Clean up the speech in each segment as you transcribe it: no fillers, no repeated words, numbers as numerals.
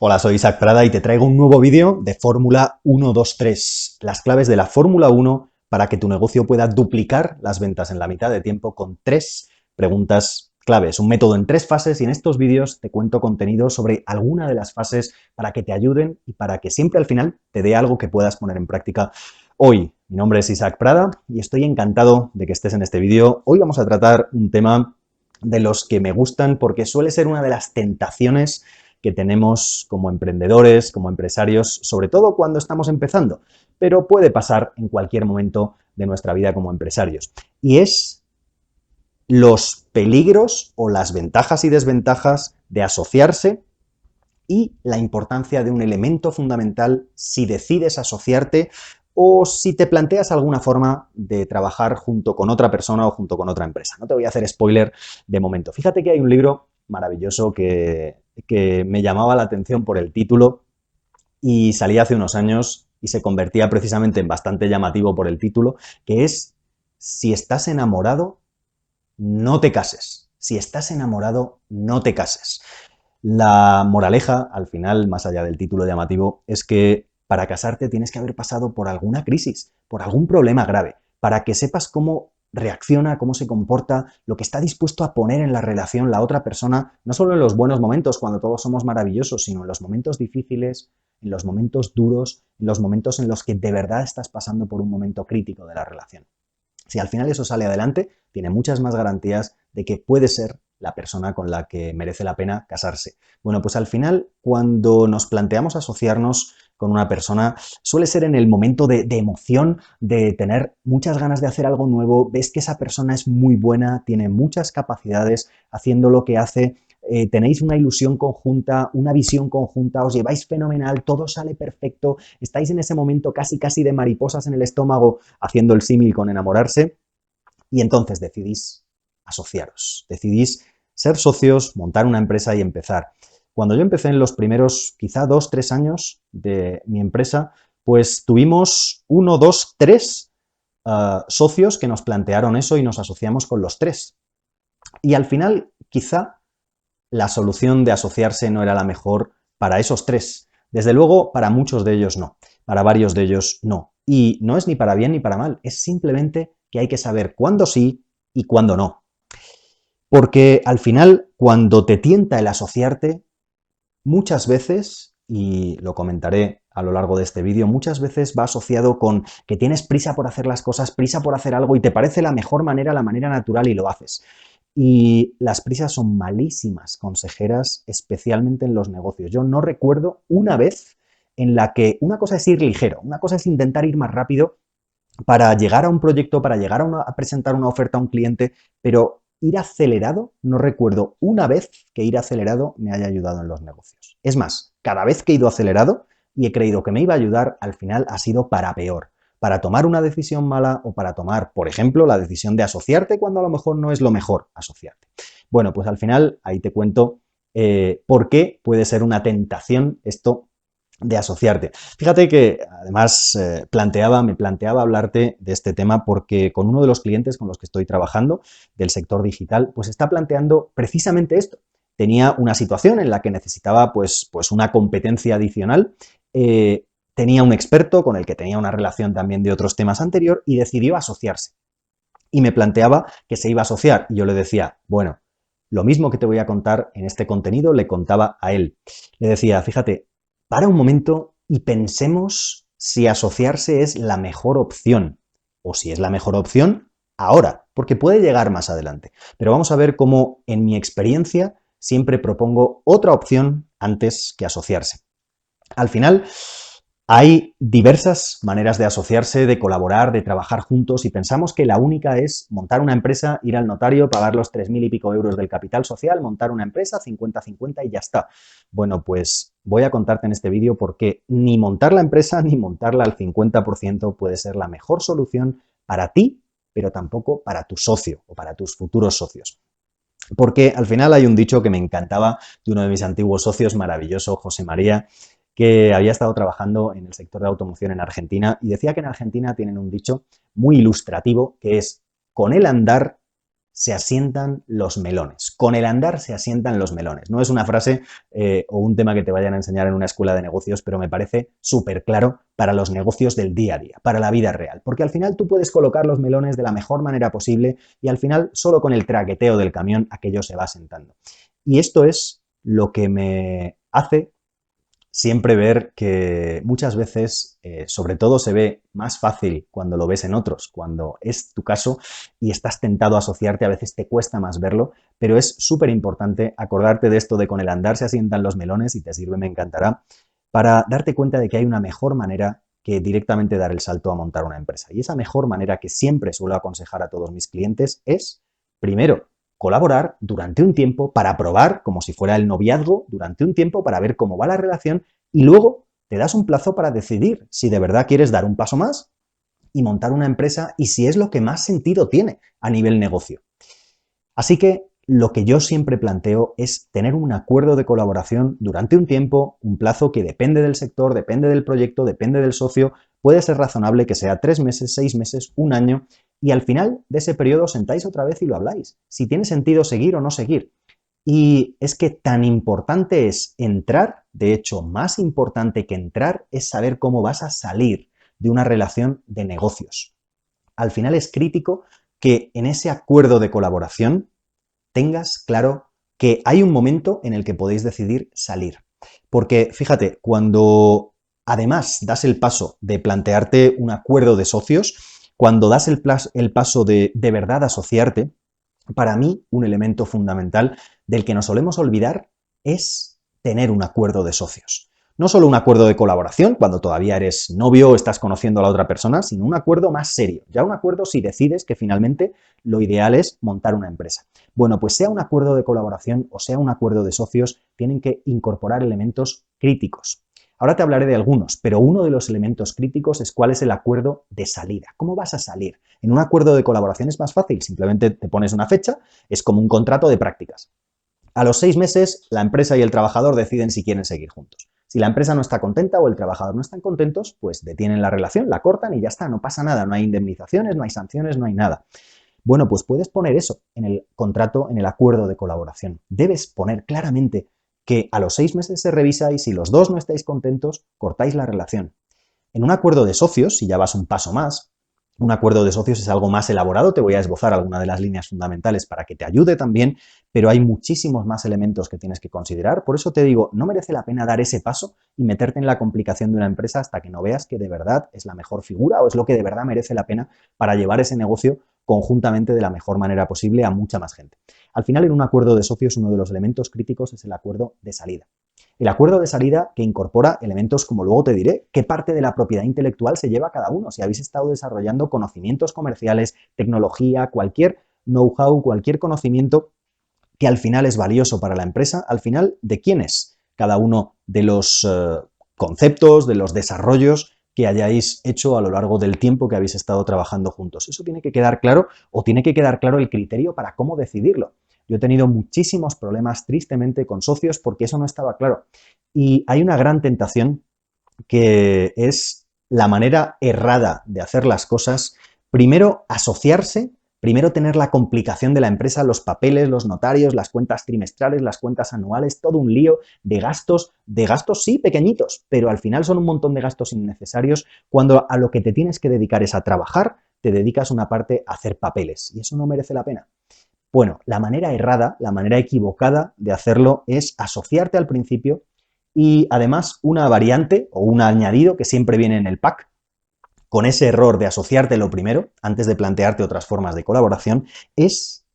Hola, soy Isaac Prada y te traigo un nuevo vídeo de Fórmula 123. Las claves de la Fórmula 1 para que tu negocio pueda duplicar las ventas en la mitad de tiempo con 3 preguntas claves. Un método en 3 fases y en estos vídeos te cuento contenido sobre alguna de las fases para que te ayuden y para que siempre al final te dé algo que puedas poner en práctica hoy. Mi nombre es Isaac Prada y estoy encantado de que estés en este vídeo. Hoy vamos a tratar un tema de los que me gustan porque suele ser una de las tentaciones que tenemos como emprendedores, como empresarios, sobre todo cuando estamos empezando, pero puede pasar en cualquier momento de nuestra vida como empresarios. Y es los peligros o las ventajas y desventajas de asociarse y la importancia de un elemento fundamental si decides asociarte o si te planteas alguna forma de trabajar junto con otra persona o junto con otra empresa. No te voy a hacer spoiler de momento. Fíjate que hay un libro maravilloso que me llamaba la atención por el título y salía hace unos años y se convertía precisamente en bastante llamativo por el título, que es Si estás enamorado, no te cases. Si estás enamorado, no te cases. La moraleja, al final, más allá del título llamativo, es que para casarte tienes que haber pasado por alguna crisis, por algún problema grave, para que sepas cómo reacciona, cómo se comporta, lo que está dispuesto a poner en la relación la otra persona, no solo en los buenos momentos, cuando todos somos maravillosos, sino en los momentos difíciles, en los momentos duros, en los momentos en los que de verdad estás pasando por un momento crítico de la relación. Si al final eso sale adelante, tiene muchas más garantías de que puede ser la persona con la que merece la pena casarse. Bueno, pues al final, cuando nos planteamos asociarnos con una persona, suele ser en el momento de emoción, de tener muchas ganas de hacer algo nuevo, ves que esa persona es muy buena, tiene muchas capacidades haciendo lo que hace, tenéis una ilusión conjunta, una visión conjunta, os lleváis fenomenal, todo sale perfecto, estáis en ese momento casi de mariposas en el estómago, haciendo el símil con enamorarse, y entonces decidís asociaros, decidís ser socios, montar una empresa y empezar. Cuando yo empecé en los primeros quizá 2, 3 años de mi empresa, pues tuvimos 1, 2, 3 socios que nos plantearon eso y nos asociamos con los 3. Y al final, quizá la solución de asociarse no era la mejor para esos 3. Desde luego, para muchos de ellos no, para varios de ellos no. Y no es ni para bien ni para mal, es simplemente que hay que saber cuándo sí y cuándo no. Porque al final, cuando te tienta el asociarte, muchas veces, y lo comentaré a lo largo de este vídeo, muchas veces va asociado con que tienes prisa por hacer las cosas, prisa por hacer algo y te parece la mejor manera, la manera natural y lo haces. Y las prisas son malísimas consejeras, especialmente en los negocios. Yo no recuerdo una vez en la que una cosa es ir ligero, una cosa es intentar ir más rápido para llegar a un proyecto, para llegar a presentar una oferta a un cliente, pero ir acelerado, no recuerdo una vez que ir acelerado me haya ayudado en los negocios. Es más, cada vez que he ido acelerado y he creído que me iba a ayudar, al final ha sido para peor, para tomar una decisión mala o para tomar, por ejemplo, la decisión de asociarte cuando a lo mejor no es lo mejor asociarte. Bueno, pues al final ahí te cuento por qué puede ser una tentación esto de asociarte. Fíjate que además me planteaba hablarte de este tema porque con uno de los clientes con los que estoy trabajando del sector digital, pues está planteando precisamente esto. Tenía una situación en la que necesitaba pues una competencia adicional, tenía un experto con el que tenía una relación también de otros temas anterior y decidió asociarse. Y me planteaba que se iba a asociar y yo le decía, bueno, lo mismo que te voy a contar en este contenido le contaba a él. Le decía, fíjate, para un momento y pensemos si asociarse es la mejor opción o si es la mejor opción ahora, porque puede llegar más adelante. Pero vamos a ver cómo en mi experiencia siempre propongo otra opción antes que asociarse. Al final, hay diversas maneras de asociarse, de colaborar, de trabajar juntos y pensamos que la única es montar una empresa, ir al notario, pagar los 3.000 y pico euros del capital social, montar una empresa 50-50 y ya está. Bueno, pues voy a contarte en este vídeo por qué ni montar la empresa ni montarla al 50% puede ser la mejor solución para ti, pero tampoco para tu socio o para tus futuros socios. Porque al final hay un dicho que me encantaba de uno de mis antiguos socios, maravilloso, José María, que había estado trabajando en el sector de automoción en Argentina y decía que en Argentina tienen un dicho muy ilustrativo que es: con el andar se asientan los melones. Con el andar se asientan los melones. No es una frase o un tema que te vayan a enseñar en una escuela de negocios, pero me parece súper claro para los negocios del día a día, para la vida real. Porque al final tú puedes colocar los melones de la mejor manera posible y al final solo con el traqueteo del camión aquello se va asentando. Y esto es lo que me hace siempre ver que muchas veces, sobre todo se ve más fácil cuando lo ves en otros, cuando es tu caso y estás tentado a asociarte, a veces te cuesta más verlo, pero es súper importante acordarte de esto de con el andar se asientan los melones, y te sirve, me encantará, para darte cuenta de que hay una mejor manera que directamente dar el salto a montar una empresa. Y esa mejor manera que siempre suelo aconsejar a todos mis clientes es, primero, colaborar durante un tiempo para probar, como si fuera el noviazgo, durante un tiempo para ver cómo va la relación y luego te das un plazo para decidir si de verdad quieres dar un paso más y montar una empresa y si es lo que más sentido tiene a nivel negocio. Así que lo que yo siempre planteo es tener un acuerdo de colaboración durante un tiempo, un plazo que depende del sector, depende del proyecto, depende del socio. Puede ser razonable que sea 3 meses, 6 meses, un año, y al final de ese periodo os sentáis otra vez y lo habláis. Si tiene sentido seguir o no seguir. Y es que tan importante es entrar, de hecho, más importante que entrar es saber cómo vas a salir de una relación de negocios. Al final es crítico que en ese acuerdo de colaboración tengas claro que hay un momento en el que podéis decidir salir. Porque fíjate, cuando además das el paso de plantearte un acuerdo de socios, cuando das el paso de verdad asociarte, para mí un elemento fundamental del que nos solemos olvidar es tener un acuerdo de socios. No solo un acuerdo de colaboración, cuando todavía eres novio o estás conociendo a la otra persona, sino un acuerdo más serio. Ya un acuerdo si decides que finalmente lo ideal es montar una empresa. Bueno, pues sea un acuerdo de colaboración o sea un acuerdo de socios, tienen que incorporar elementos críticos. Ahora te hablaré de algunos, pero uno de los elementos críticos es cuál es el acuerdo de salida. ¿Cómo vas a salir? En un acuerdo de colaboración es más fácil, simplemente te pones una fecha, es como un contrato de prácticas. A los 6 meses, la empresa y el trabajador deciden si quieren seguir juntos. Si la empresa no está contenta o el trabajador no están contentos, pues detienen la relación, la cortan y ya está, no pasa nada, no hay indemnizaciones, no hay sanciones, no hay nada. Bueno, pues puedes poner eso en el contrato, en el acuerdo de colaboración. Debes poner claramente que a los 6 meses se revisa y si los dos no estáis contentos, cortáis la relación. En un acuerdo de socios, si ya vas un paso más, un acuerdo de socios es algo más elaborado, te voy a esbozar alguna de las líneas fundamentales para que te ayude también, pero hay muchísimos más elementos que tienes que considerar. Por eso te digo, no merece la pena dar ese paso y meterte en la complicación de una empresa hasta que no veas que de verdad es la mejor figura o es lo que de verdad merece la pena para llevar ese negocio conjuntamente de la mejor manera posible a mucha más gente. Al final, en un acuerdo de socios, uno de los elementos críticos es el acuerdo de salida. El acuerdo de salida que incorpora elementos como luego te diré, qué parte de la propiedad intelectual se lleva cada uno. Si habéis estado desarrollando conocimientos comerciales, tecnología, cualquier know-how, cualquier conocimiento que al final es valioso para la empresa, al final, ¿de quién es cada uno de los conceptos, de los desarrollos que hayáis hecho a lo largo del tiempo que habéis estado trabajando juntos? Eso tiene que quedar claro o tiene que quedar claro el criterio para cómo decidirlo. Yo he tenido muchísimos problemas, tristemente, con socios porque eso no estaba claro. Y hay una gran tentación que es la manera errada de hacer las cosas. Primero, asociarse, primero tener la complicación de la empresa, los papeles, los notarios, las cuentas trimestrales, las cuentas anuales, todo un lío de gastos sí, pequeñitos, pero al final son un montón de gastos innecesarios cuando a lo que te tienes que dedicar es a trabajar, te dedicas una parte a hacer papeles y eso no merece la pena. Bueno, la manera errada, la manera equivocada de hacerlo es asociarte al principio y además una variante o un añadido que siempre viene en el pack, con ese error de asociarte lo primero, antes de plantearte otras formas de colaboración, es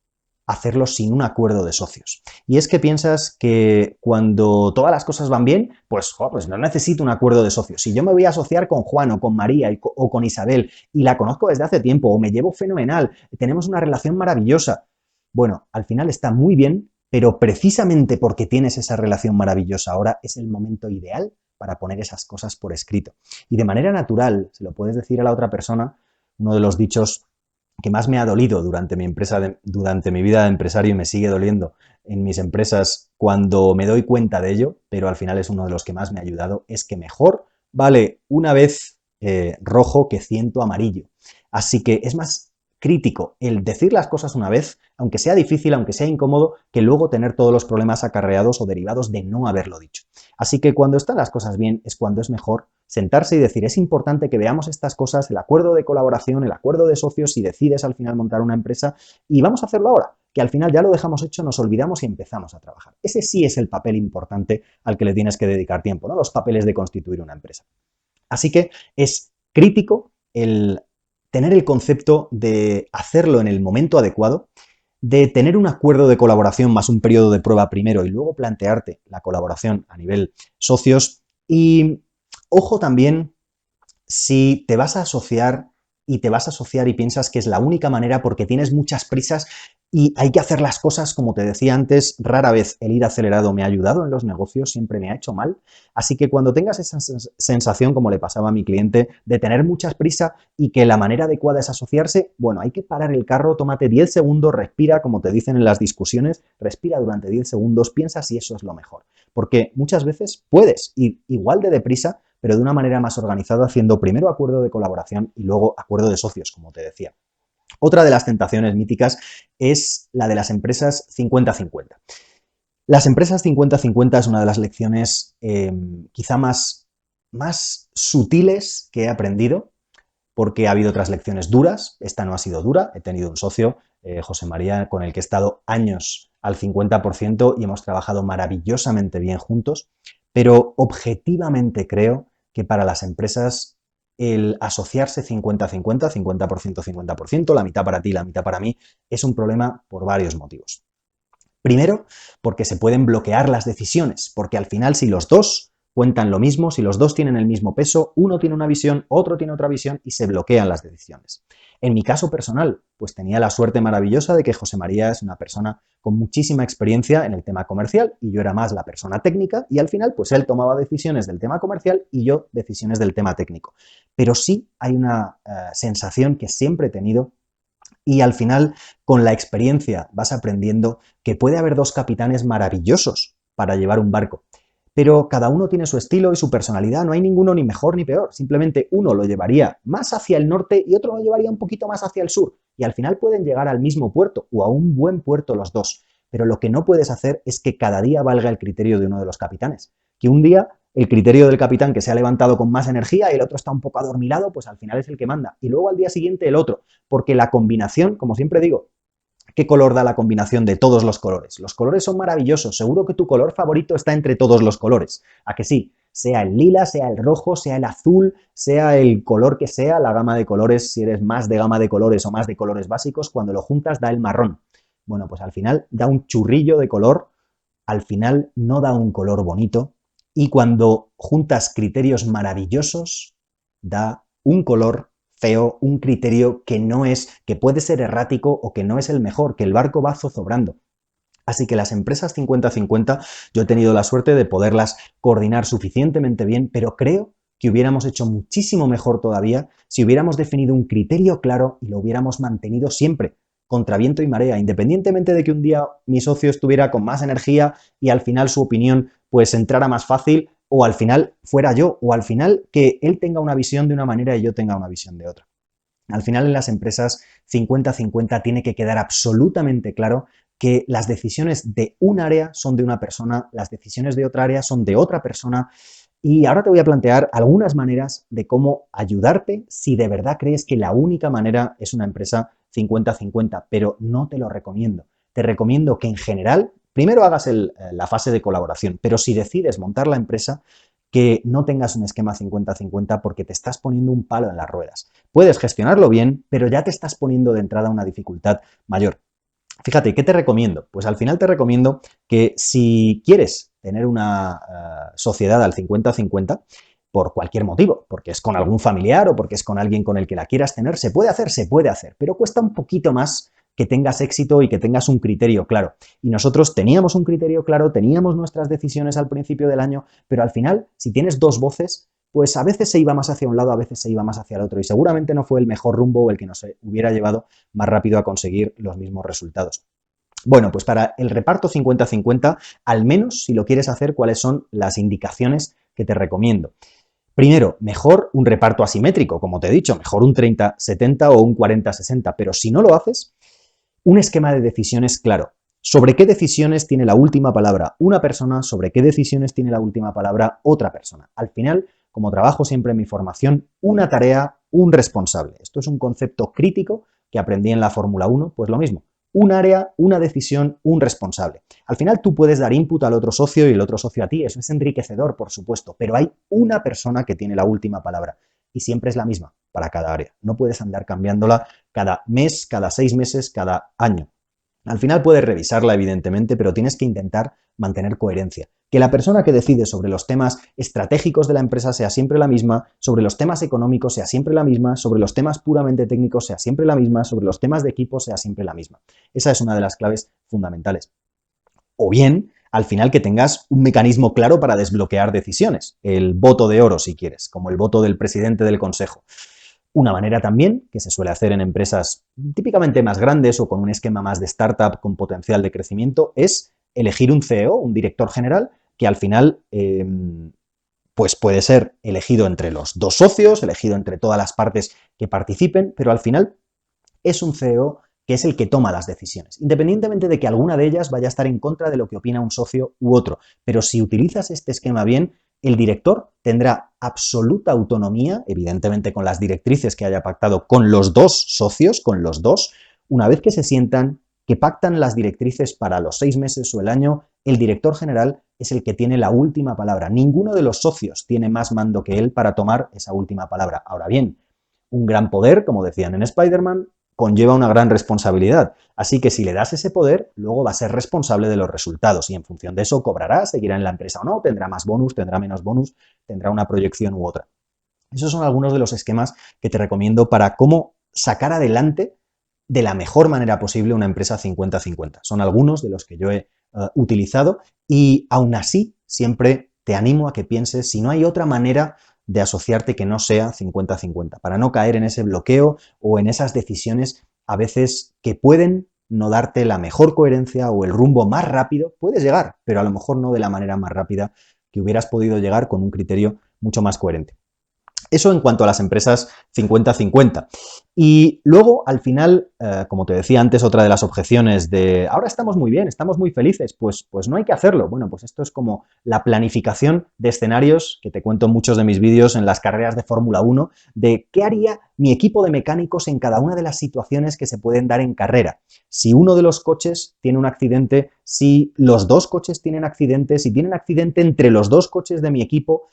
hacerlo sin un acuerdo de socios. Y es que piensas que cuando todas las cosas van bien, pues no necesito un acuerdo de socios. Si yo me voy a asociar con Juan o con María o con Isabel y la conozco desde hace tiempo o me llevo fenomenal, tenemos una relación maravillosa, bueno, al final está muy bien, pero precisamente porque tienes esa relación maravillosa ahora es el momento ideal para poner esas cosas por escrito. Y de manera natural, se lo puedes decir a la otra persona, uno de los dichos que más me ha dolido durante durante mi vida de empresario y me sigue doliendo en mis empresas cuando me doy cuenta de ello, pero al final es uno de los que más me ha ayudado, es que mejor vale una vez rojo que 100 amarillo. Así que es más crítico el decir las cosas una vez, aunque sea difícil, aunque sea incómodo, que luego tener todos los problemas acarreados o derivados de no haberlo dicho. Así que cuando están las cosas bien es cuando es mejor sentarse y decir, es importante que veamos estas cosas, el acuerdo de colaboración, el acuerdo de socios, si decides al final montar una empresa, y vamos a hacerlo ahora, que al final ya lo dejamos hecho, nos olvidamos y empezamos a trabajar. Ese sí es el papel importante al que le tienes que dedicar tiempo, ¿no? Los papeles de constituir una empresa. Así que es crítico el tener el concepto de hacerlo en el momento adecuado, de tener un acuerdo de colaboración más un periodo de prueba primero y luego plantearte la colaboración a nivel socios. Y ojo también si te vas a asociar y piensas que es la única manera porque tienes muchas prisas y hay que hacer las cosas, como te decía antes, rara vez el ir acelerado me ha ayudado en los negocios, siempre me ha hecho mal. Así que cuando tengas esa sensación, como le pasaba a mi cliente, de tener muchas prisa y que la manera adecuada es asociarse, bueno, hay que parar el carro, tómate 10 segundos, respira, como te dicen en las discusiones, respira durante 10 segundos, piensa si eso es lo mejor. Porque muchas veces puedes ir igual de deprisa, pero de una manera más organizada, haciendo primero acuerdo de colaboración y luego acuerdo de socios, como te decía. Otra de las tentaciones míticas es la de las empresas 50-50. Las empresas 50-50 es una de las lecciones quizá más sutiles que he aprendido, porque ha habido otras lecciones duras. Esta no ha sido dura. He tenido un socio, José María, con el que he estado años al 50% y hemos trabajado maravillosamente bien juntos, pero objetivamente creo que para las empresas el asociarse 50-50, 50%, 50%, la mitad para ti, la mitad para mí, es un problema por varios motivos. Primero, porque se pueden bloquear las decisiones, porque al final si los dos cuentan lo mismo, si los dos tienen el mismo peso, uno tiene una visión, otro tiene otra visión y se bloquean las decisiones. En mi caso personal, pues tenía la suerte maravillosa de que José María es una persona con muchísima experiencia en el tema comercial y yo era más la persona técnica y al final pues él tomaba decisiones del tema comercial y yo decisiones del tema técnico. Pero sí hay una sensación que siempre he tenido y al final con la experiencia vas aprendiendo que puede haber dos capitanes maravillosos para llevar un barco. Pero cada uno tiene su estilo y su personalidad, no hay ninguno ni mejor ni peor, simplemente uno lo llevaría más hacia el norte y otro lo llevaría un poquito más hacia el sur y al final pueden llegar al mismo puerto o a un buen puerto los dos, pero lo que no puedes hacer es que cada día valga el criterio de uno de los capitanes, que un día el criterio del capitán que se ha levantado con más energía y el otro está un poco adormilado, pues al final es el que manda y luego al día siguiente el otro, porque la combinación, como siempre digo, ¿qué color da la combinación de todos los colores? Los colores son maravillosos, seguro que tu color favorito está entre todos los colores. ¿A que sí? Sea el lila, sea el rojo, sea el azul, sea el color que sea, la gama de colores, si eres más de gama de colores o más de colores básicos, cuando lo juntas da el marrón. Bueno, pues al final da un churrillo de color, al final no da un color bonito y cuando juntas criterios maravillosos da un color feo, un criterio que no es, que puede ser errático o que no es el mejor, que el barco va zozobrando. Así que las empresas 50-50 yo he tenido la suerte de poderlas coordinar suficientemente bien, pero creo que hubiéramos hecho muchísimo mejor todavía si hubiéramos definido un criterio claro y lo hubiéramos mantenido siempre, contra viento y marea, independientemente de que un día mi socio estuviera con más energía y al final su opinión pues entrara más fácil, o al final fuera yo, o al final que él tenga una visión de una manera y yo tenga una visión de otra. Al final en las empresas 50-50 tiene que quedar absolutamente claro que las decisiones de un área son de una persona, las decisiones de otra área son de otra persona y ahora te voy a plantear algunas maneras de cómo ayudarte si de verdad crees que la única manera es una empresa 50-50, pero no te lo recomiendo. Te recomiendo que en general primero hagas la fase de colaboración, pero si decides montar la empresa, que no tengas un esquema 50-50 porque te estás poniendo un palo en las ruedas. Puedes gestionarlo bien, pero ya te estás poniendo de entrada una dificultad mayor. Fíjate, ¿qué te recomiendo? Pues al final te recomiendo que si quieres tener una sociedad al 50-50, por cualquier motivo, porque es con algún familiar o porque es con alguien con el que la quieras tener, se puede hacer, pero cuesta un poquito más que tengas éxito y que tengas un criterio claro. Y nosotros teníamos un criterio claro, teníamos nuestras decisiones al principio del año, pero al final, si tienes dos voces, pues a veces se iba más hacia un lado, a veces se iba más hacia el otro y seguramente no fue el mejor rumbo o el que nos hubiera llevado más rápido a conseguir los mismos resultados. Bueno, pues para el reparto 50-50, al menos si lo quieres hacer, ¿cuáles son las indicaciones que te recomiendo? Primero, mejor un reparto asimétrico, como te he dicho, mejor un 30-70 o un 40-60, pero si no lo haces, un esquema de decisiones claro. ¿Sobre qué decisiones tiene la última palabra una persona? ¿Sobre qué decisiones tiene la última palabra otra persona? Al final, como trabajo siempre en mi formación, una tarea, un responsable. Esto es un concepto crítico que aprendí en la Fórmula 1, pues lo mismo. Un área, una decisión, un responsable. Al final tú puedes dar input al otro socio y el otro socio a ti. Eso es enriquecedor, por supuesto, pero hay una persona que tiene la última palabra y siempre es la misma para cada área. No puedes andar cambiándola cada mes, cada 6 meses, cada año. Al final puedes revisarla, evidentemente, pero tienes que intentar mantener coherencia. Que la persona que decide sobre los temas estratégicos de la empresa sea siempre la misma, sobre los temas económicos sea siempre la misma, sobre los temas puramente técnicos sea siempre la misma, sobre los temas de equipo sea siempre la misma. Esa es una de las claves fundamentales. O bien, al final, que tengas un mecanismo claro para desbloquear decisiones. El voto de oro, si quieres, como el voto del presidente del consejo. Una manera también, que se suele hacer en empresas típicamente más grandes o con un esquema más de startup con potencial de crecimiento, es elegir un CEO, un director general, que al final pues puede ser elegido entre los dos socios, elegido entre todas las partes que participen, pero al final es un CEO que es el que toma las decisiones, independientemente de que alguna de ellas vaya a estar en contra de lo que opina un socio u otro. Pero si utilizas este esquema bien, el director tendrá absoluta autonomía, evidentemente con las directrices que haya pactado con los dos socios, con los dos, una vez que se sientan, que pactan las directrices para los 6 meses o el año, el director general es el que tiene la última palabra. Ninguno de los socios tiene más mando que él para tomar esa última palabra. Ahora bien, un gran poder, como decían en Spider-Man, conlleva una gran responsabilidad. Así que si le das ese poder, luego va a ser responsable de los resultados y en función de eso cobrará, seguirá en la empresa o no, tendrá más bonus, tendrá menos bonus, tendrá una proyección u otra. Esos son algunos de los esquemas que te recomiendo para cómo sacar adelante de la mejor manera posible una empresa 50-50. Son algunos de los que yo he utilizado y aún así siempre te animo a que pienses si no hay otra manera de asociarte que no sea 50-50, para no caer en ese bloqueo o en esas decisiones a veces que pueden no darte la mejor coherencia o el rumbo más rápido. Puedes llegar, pero a lo mejor no de la manera más rápida que hubieras podido llegar con un criterio mucho más coherente. Eso en cuanto a las empresas 50-50. Y luego, al final, como te decía antes, otra de las objeciones de ahora estamos muy bien, estamos muy felices, pues no hay que hacerlo. Bueno, pues esto es como la planificación de escenarios que te cuento en muchos de mis vídeos en las carreras de Fórmula 1, de qué haría mi equipo de mecánicos en cada una de las situaciones que se pueden dar en carrera. Si uno de los coches tiene un accidente, si los dos coches tienen accidente, si tienen accidente entre los dos coches de mi equipo,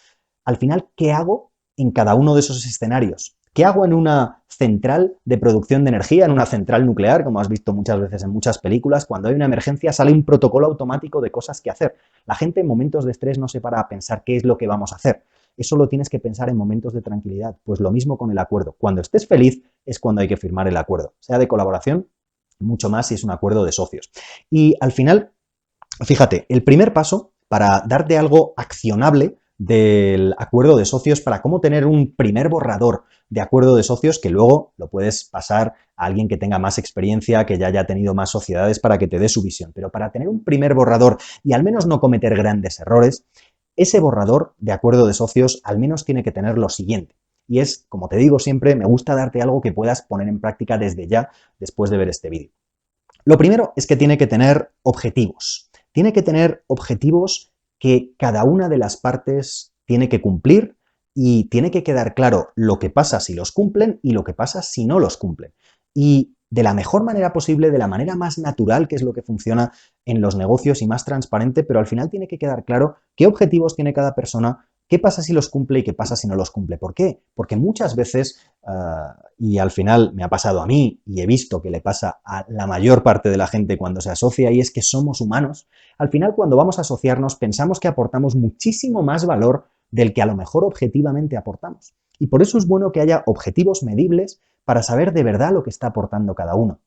al final, ¿qué hago en cada uno de esos escenarios? ¿Qué hago en una central de producción de energía, en una central nuclear, como has visto muchas veces en muchas películas? Cuando hay una emergencia sale un protocolo automático de cosas que hacer. La gente en momentos de estrés no se para a pensar qué es lo que vamos a hacer. Eso lo tienes que pensar en momentos de tranquilidad. Pues lo mismo con el acuerdo. Cuando estés feliz es cuando hay que firmar el acuerdo. Sea de colaboración, mucho más si es un acuerdo de socios. Y al final, fíjate, el primer paso para darte algo accionable del acuerdo de socios, para cómo tener un primer borrador de acuerdo de socios que luego lo puedes pasar a alguien que tenga más experiencia, que ya haya tenido más sociedades para que te dé su visión. Pero para tener un primer borrador y al menos no cometer grandes errores, ese borrador de acuerdo de socios al menos tiene que tener lo siguiente. Y es, como te digo siempre, me gusta darte algo que puedas poner en práctica desde ya, después de ver este vídeo. Lo primero es que tiene que tener objetivos. Tiene que tener objetivos que cada una de las partes tiene que cumplir y tiene que quedar claro lo que pasa si los cumplen y lo que pasa si no los cumplen. Y de la mejor manera posible, de la manera más natural, que es lo que funciona en los negocios y más transparente, pero al final tiene que quedar claro qué objetivos tiene cada persona, qué pasa si los cumple y qué pasa si no los cumple. ¿Por qué? Porque muchas veces, y al final me ha pasado a mí y he visto que le pasa a la mayor parte de la gente cuando se asocia, y es que somos humanos. Al final, cuando vamos a asociarnos, pensamos que aportamos muchísimo más valor del que a lo mejor objetivamente aportamos. Y por eso es bueno que haya objetivos medibles para saber de verdad lo que está aportando cada uno.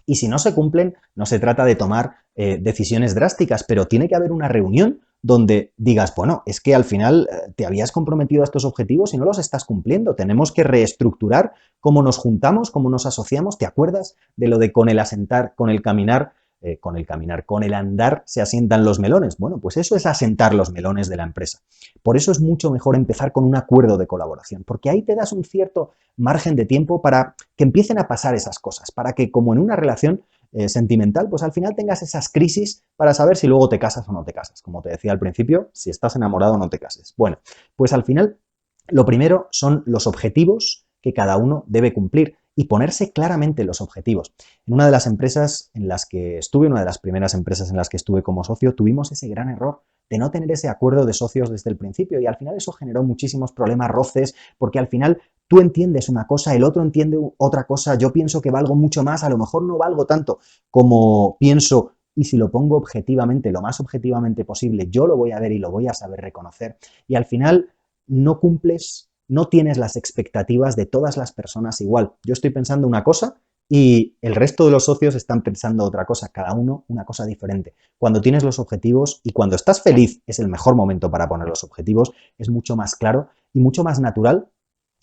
Y si no se cumplen, no se trata de tomar decisiones drásticas, pero tiene que haber una reunión donde digas, bueno, es que al final te habías comprometido a estos objetivos y no los estás cumpliendo. Tenemos que reestructurar cómo nos juntamos, cómo nos asociamos. ¿Te acuerdas de lo de con el asentar, con el caminar, con el caminar. Con el andar se asientan los melones. Bueno, pues eso es asentar los melones de la empresa. Por eso es mucho mejor empezar con un acuerdo de colaboración, porque ahí te das un cierto margen de tiempo para que empiecen a pasar esas cosas, para que como en una relación sentimental, pues al final tengas esas crisis para saber si luego te casas o no te casas. Como te decía al principio, si estás enamorado no te cases. Bueno, pues al final lo primero son los objetivos que cada uno debe cumplir y ponerse claramente los objetivos. En una de las empresas en las que estuve, una de las primeras empresas en las que estuve como socio, tuvimos ese gran error de no tener ese acuerdo de socios desde el principio y al final eso generó muchísimos problemas, roces, porque al final tú entiendes una cosa, el otro entiende otra cosa, yo pienso que valgo mucho más, a lo mejor no valgo tanto como pienso y si lo pongo objetivamente, lo más objetivamente posible, yo lo voy a ver y lo voy a saber reconocer y al final no cumples, no tienes las expectativas de todas las personas igual. Yo estoy pensando una cosa y el resto de los socios están pensando otra cosa, cada uno una cosa diferente. Cuando tienes los objetivos y cuando estás feliz es el mejor momento para poner los objetivos, es mucho más claro y mucho más natural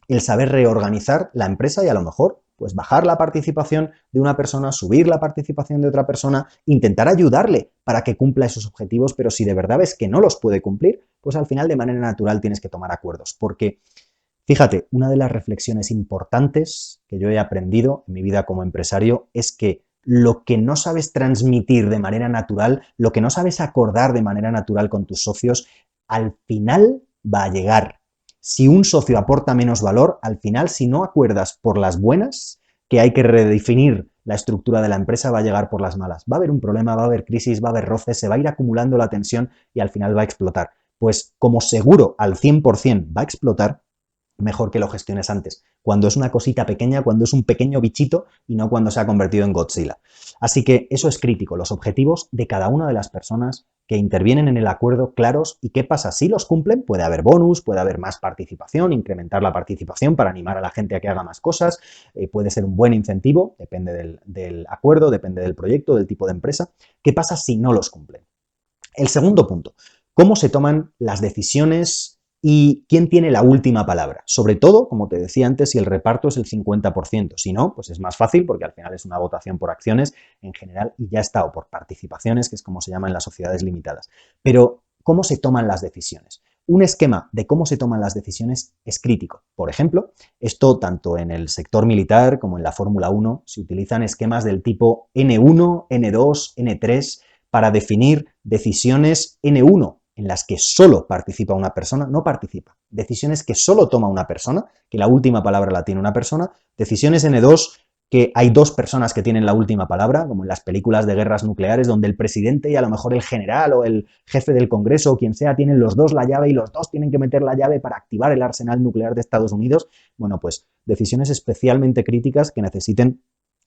el saber reorganizar la empresa y a lo mejor pues bajar la participación de una persona, subir la participación de otra persona, intentar ayudarle para que cumpla esos objetivos, pero si de verdad ves que no los puede cumplir, pues al final de manera natural tienes que tomar acuerdos, porque fíjate, una de las reflexiones importantes que yo he aprendido en mi vida como empresario es que lo que no sabes transmitir de manera natural, lo que no sabes acordar de manera natural con tus socios, al final va a llegar. Si un socio aporta menos valor, al final, si no acuerdas por las buenas, que hay que redefinir la estructura de la empresa, va a llegar por las malas. Va a haber un problema, va a haber crisis, va a haber roces, se va a ir acumulando la tensión y al final va a explotar. Pues como seguro al 100% va a explotar, mejor que lo gestiones antes, cuando es una cosita pequeña, cuando es un pequeño bichito y no cuando se ha convertido en Godzilla. Así que eso es crítico, los objetivos de cada una de las personas que intervienen en el acuerdo claros y qué pasa si los cumplen, puede haber bonus, puede haber más participación, incrementar la participación para animar a la gente a que haga más cosas, puede ser un buen incentivo, depende del acuerdo, depende del proyecto, del tipo de empresa. ¿Qué pasa si no los cumplen? El segundo punto, ¿cómo se toman las decisiones y quién tiene la última palabra? Sobre todo, como te decía antes, si el reparto es el 50%. Si no, pues es más fácil porque al final es una votación por acciones en general y ya está, o por participaciones, que es como se llama en las sociedades limitadas. Pero, ¿cómo se toman las decisiones? Un esquema de cómo se toman las decisiones es crítico. Por ejemplo, esto tanto en el sector militar como en la Fórmula 1 se utilizan esquemas del tipo N1, N2, N3 para definir decisiones N1 en las que solo participa una persona, no participa. Decisiones que solo toma una persona, que la última palabra la tiene una persona. Decisiones N2 que hay dos personas que tienen la última palabra, como en las películas de guerras nucleares, donde el presidente y a lo mejor el general o el jefe del Congreso o quien sea tienen los dos la llave y los dos tienen que meter la llave para activar el arsenal nuclear de Estados Unidos. Bueno, pues decisiones especialmente críticas que necesiten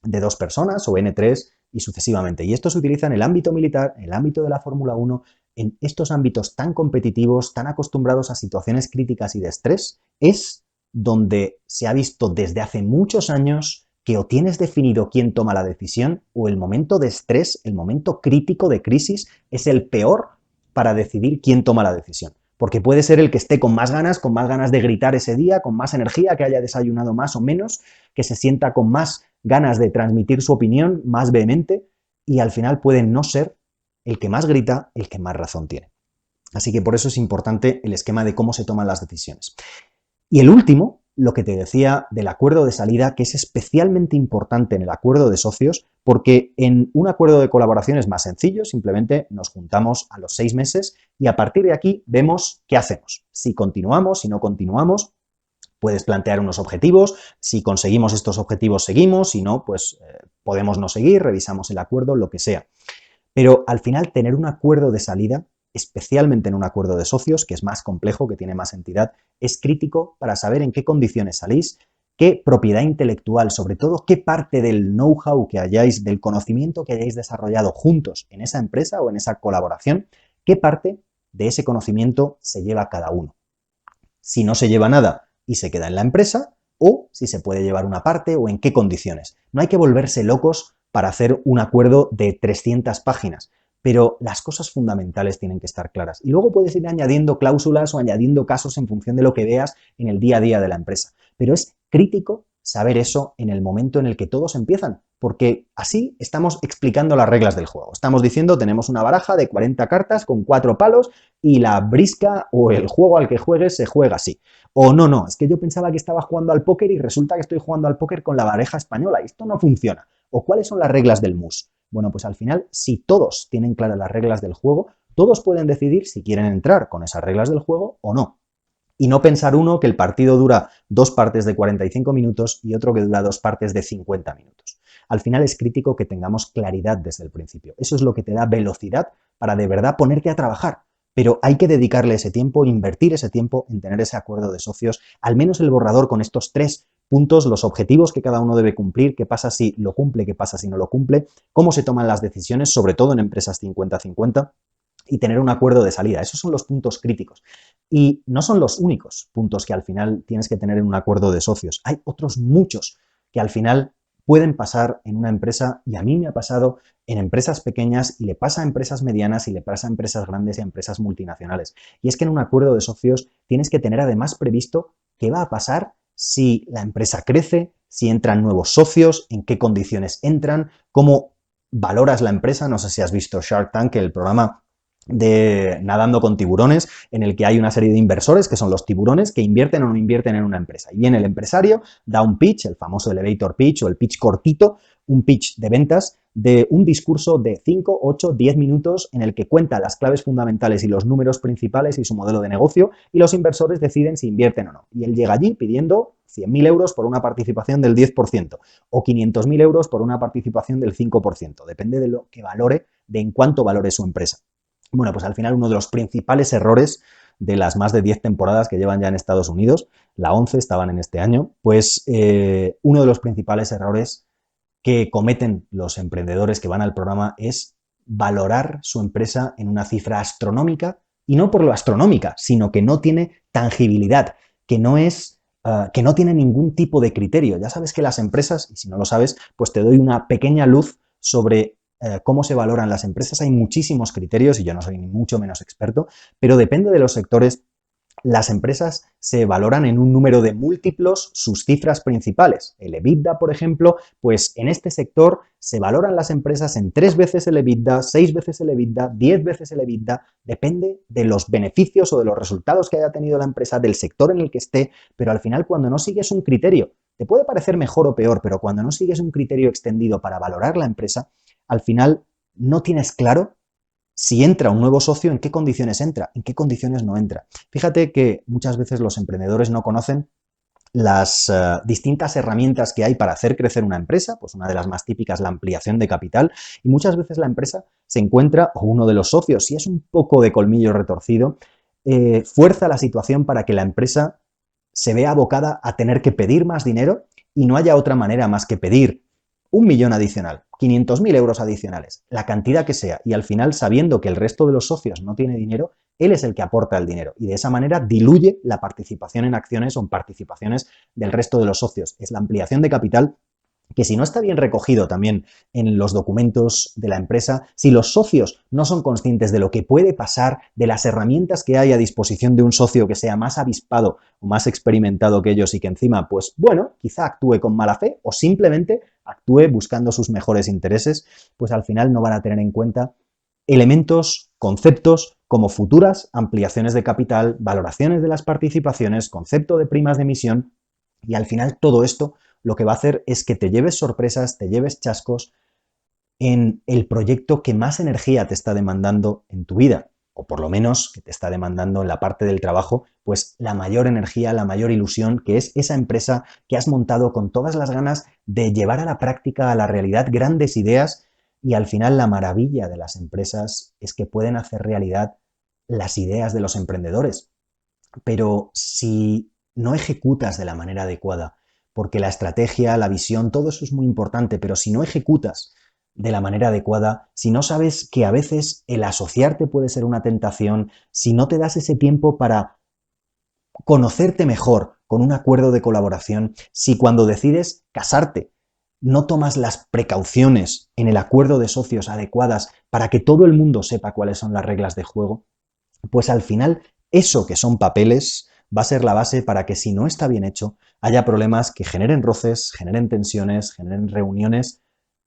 de dos personas o N3 y sucesivamente. Y esto se utiliza en el ámbito militar, en el ámbito de la Fórmula 1, en estos ámbitos tan competitivos, tan acostumbrados a situaciones críticas y de estrés, es donde se ha visto desde hace muchos años que o tienes definido quién toma la decisión o el momento de estrés, el momento crítico de crisis es el peor para decidir quién toma la decisión. Porque puede ser el que esté con más ganas de gritar ese día, con más energía, que haya desayunado más o menos, que se sienta con más ganas de transmitir su opinión, más vehemente, y al final puede no ser el que más grita, el que más razón tiene. Así que por eso es importante el esquema de cómo se toman las decisiones. Y el último, lo que te decía del acuerdo de salida, que es especialmente importante en el acuerdo de socios, porque en un acuerdo de colaboración es más sencillo, simplemente nos juntamos a los 6 meses y a partir de aquí vemos qué hacemos. Si continuamos, si no continuamos, puedes plantear unos objetivos, si conseguimos estos objetivos seguimos, si no, pues podemos no seguir, revisamos el acuerdo, lo que sea. Pero al final tener un acuerdo de salida, especialmente en un acuerdo de socios, que es más complejo, que tiene más entidad, es crítico para saber en qué condiciones salís, qué propiedad intelectual, sobre todo qué parte del know-how que hayáis, del conocimiento que hayáis desarrollado juntos en esa empresa o en esa colaboración, qué parte de ese conocimiento se lleva cada uno. Si no se lleva nada y se queda en la empresa, o si se puede llevar una parte o en qué condiciones. No hay que volverse locos para hacer un acuerdo de 300 páginas, pero las cosas fundamentales tienen que estar claras. Y luego puedes ir añadiendo cláusulas o añadiendo casos en función de lo que veas en el día a día de la empresa. Pero es crítico saber eso en el momento en el que todos empiezan, porque así estamos explicando las reglas del juego. Estamos diciendo, tenemos una baraja de 40 cartas con 4 palos y la brisca o el juego al que juegues se juega así. O no, es que yo pensaba que estaba jugando al póker y resulta que estoy jugando al póker con la baraja española y esto no funciona. ¿O cuáles son las reglas del mus? Bueno, pues al final, si todos tienen claras las reglas del juego, todos pueden decidir si quieren entrar con esas reglas del juego o no. Y no pensar uno que el partido dura 2 partes de 45 minutos y otro que dura 2 partes de 50 minutos. Al final es crítico que tengamos claridad desde el principio. Eso es lo que te da velocidad para de verdad ponerte a trabajar. Pero hay que dedicarle ese tiempo, invertir ese tiempo en tener ese acuerdo de socios, al menos el borrador con estos 3 puntos, los objetivos que cada uno debe cumplir, qué pasa si lo cumple, qué pasa si no lo cumple, cómo se toman las decisiones, sobre todo en empresas 50-50, y tener un acuerdo de salida. Esos son los puntos críticos. Y no son los únicos puntos que al final tienes que tener en un acuerdo de socios. Hay otros muchos que al final pueden pasar en una empresa, y a mí me ha pasado en empresas pequeñas y le pasa a empresas medianas y le pasa a empresas grandes y a empresas multinacionales. Y es que en un acuerdo de socios tienes que tener además previsto qué va a pasar si la empresa crece, si entran nuevos socios, en qué condiciones entran, cómo valoras la empresa. No sé si has visto Shark Tank, el programa de Nadando con tiburones, en el que hay una serie de inversores, que son los tiburones, que invierten o no invierten en una empresa. Y viene el empresario, da un pitch, el famoso elevator pitch o el pitch cortito, un pitch de ventas, de un discurso de 5, 8, 10 minutos en el que cuenta las claves fundamentales y los números principales y su modelo de negocio, y los inversores deciden si invierten o no. Y él llega allí pidiendo 100.000 euros por una participación del 10% o 500.000 euros por una participación del 5%. Depende de lo que valore, de en cuánto valore su empresa. Bueno, pues al final uno de los principales errores de las más de 10 temporadas que llevan ya en Estados Unidos, la 11 estaban en este año, pues uno de los principales errores que cometen los emprendedores que van al programa es valorar su empresa en una cifra astronómica, y no por lo astronómica, sino que no tiene tangibilidad, que no tiene ningún tipo de criterio. Ya sabes que las empresas, y si no lo sabes, pues te doy una pequeña luz sobre cómo se valoran las empresas. Hay muchísimos criterios y yo no soy ni mucho menos experto, pero depende de los sectores. Las empresas se valoran en un número de múltiplos sus cifras principales. El EBITDA, por ejemplo, pues en este sector se valoran las empresas en 3 veces el EBITDA, 6 veces el EBITDA, 10 veces el EBITDA, depende de los beneficios o de los resultados que haya tenido la empresa, del sector en el que esté, pero al final cuando no sigues un criterio, te puede parecer mejor o peor, pero cuando no sigues un criterio extendido para valorar la empresa, al final no tienes claro si entra un nuevo socio, en qué condiciones entra, en qué condiciones no entra. Fíjate que muchas veces los emprendedores no conocen las distintas herramientas que hay para hacer crecer una empresa, pues una de las más típicas, la ampliación de capital, y muchas veces la empresa se encuentra, o uno de los socios, si es un poco de colmillo retorcido, fuerza la situación para que la empresa se vea abocada a tener que pedir más dinero y no haya otra manera más que pedir 1.000.000 adicional, 500.000 euros adicionales, la cantidad que sea, y al final, sabiendo que el resto de los socios no tiene dinero, él es el que aporta el dinero y de esa manera diluye la participación en acciones o en participaciones del resto de los socios. Es la ampliación de capital que, si no está bien recogido también en los documentos de la empresa, si los socios no son conscientes de lo que puede pasar, de las herramientas que hay a disposición de un socio que sea más avispado o más experimentado que ellos y que encima, pues bueno, quizá actúe con mala fe o simplemente actúe buscando sus mejores intereses, pues al final no van a tener en cuenta elementos, conceptos como futuras ampliaciones de capital, valoraciones de las participaciones, concepto de primas de emisión, y al final todo esto lo que va a hacer es que te lleves sorpresas, te lleves chascos en el proyecto que más energía te está demandando en tu vida, o por lo menos que te está demandando en la parte del trabajo, pues la mayor energía, la mayor ilusión, que es esa empresa que has montado con todas las ganas de llevar a la práctica, a la realidad, grandes ideas. Y al final la maravilla de las empresas es que pueden hacer realidad las ideas de los emprendedores. Pero si no ejecutas de la manera adecuada, porque la estrategia, la visión, todo eso es muy importante, pero si no ejecutas de la manera adecuada, si no sabes que a veces el asociarte puede ser una tentación, si no te das ese tiempo para conocerte mejor con un acuerdo de colaboración, si cuando decides casarte no tomas las precauciones en el acuerdo de socios adecuadas para que todo el mundo sepa cuáles son las reglas de juego, pues al final eso que son papeles va a ser la base para que si no está bien hecho, haya problemas que generen roces, generen tensiones, generen reuniones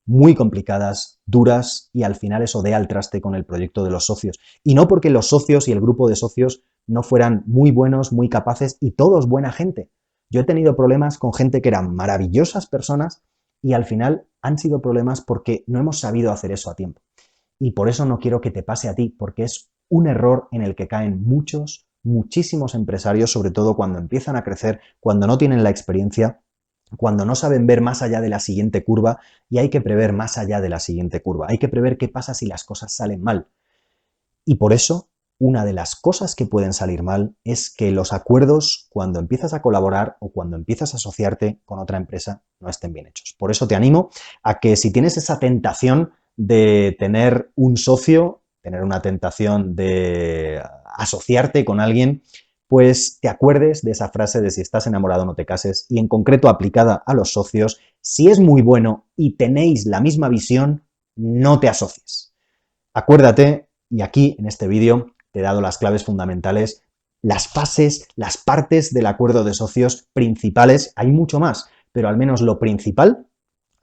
muy complicadas, duras, y al final eso dé al traste con el proyecto de los socios. Y no porque los socios y el grupo de socios no fueran muy buenos, muy capaces y todos buena gente. Yo he tenido problemas con gente que eran maravillosas personas y al final han sido problemas porque no hemos sabido hacer eso a tiempo. Y por eso no quiero que te pase a ti, porque es un error en el que caen muchísimos empresarios, sobre todo cuando empiezan a crecer, cuando no tienen la experiencia, cuando no saben ver más allá de la siguiente curva, y hay que prever más allá de la siguiente curva. Hay que prever qué pasa si las cosas salen mal. Y por eso, una de las cosas que pueden salir mal es que los acuerdos, cuando empiezas a colaborar o cuando empiezas a asociarte con otra empresa, no estén bien hechos. Por eso te animo a que si tienes esa tentación de tener un socio, tener una tentación de asociarte con alguien, pues te acuerdes de esa frase de si estás enamorado no te cases, y en concreto aplicada a los socios: si es muy bueno y tenéis la misma visión, no te asocies. Acuérdate, y aquí en este vídeo te he dado las claves fundamentales, las fases, las partes del acuerdo de socios principales. Hay mucho más, pero al menos lo principal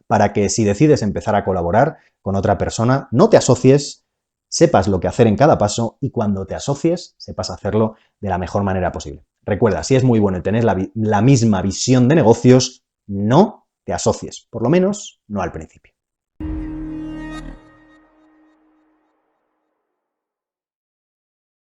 para que si decides empezar a colaborar con otra persona, no te asocies, sepas lo que hacer en cada paso y cuando te asocies, sepas hacerlo de la mejor manera posible. Recuerda, si es muy bueno y tenés la misma visión de negocios, no te asocies, por lo menos no al principio.